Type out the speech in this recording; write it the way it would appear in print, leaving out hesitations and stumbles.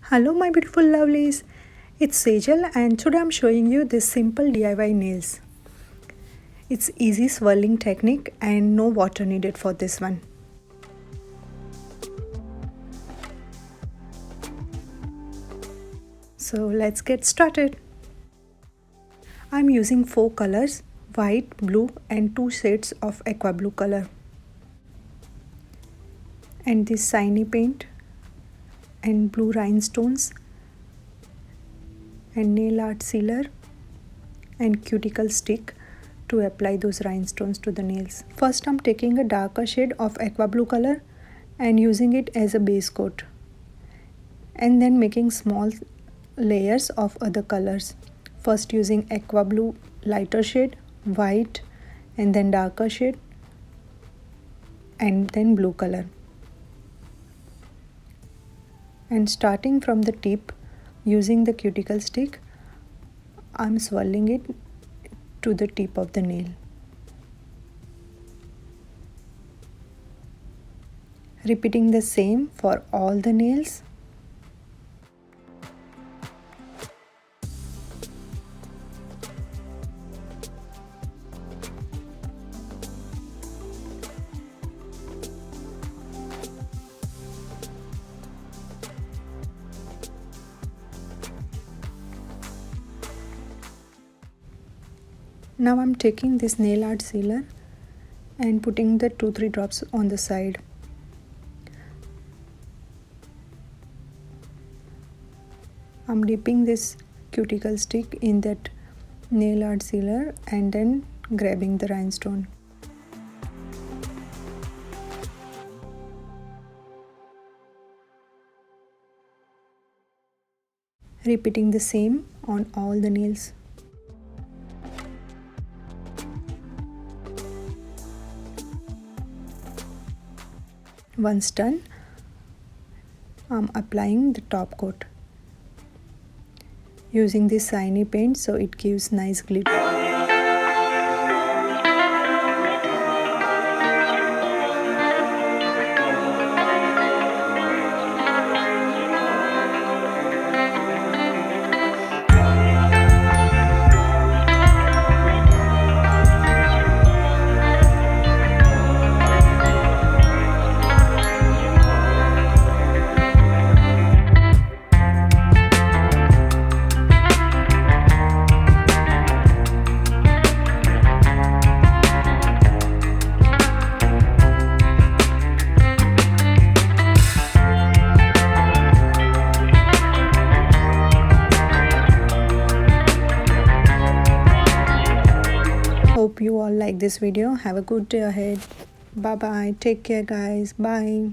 Hello my beautiful lovelies, it's Sejal and today I'm showing you this simple DIY nails. It's easy swirling technique and no water needed for this one. So let's get started. I'm using 4 colors, white, blue and 2 shades of aqua blue color. And this shiny paint and blue rhinestones and nail art sealer and cuticle stick to apply those rhinestones to the nails. First I'm taking a darker shade of aqua blue color and using it as a base coat, and then making small layers of other colors. First using aqua blue lighter shade, white and then darker shade and then blue color. And starting from the tip using the cuticle stick, I'm swirling it to the tip of the nail. Repeating the same for all the nails. Now I'm taking this nail art sealer and putting the 2-3 drops on the side. I'm dipping this cuticle stick in that nail art sealer and then grabbing the rhinestone. Repeating the same on all the nails. Once done, I'm applying the top coat using this shiny paint so it gives nice glitter. Hope you all like this video. Have a good day ahead. Bye bye. Take care guys. Bye.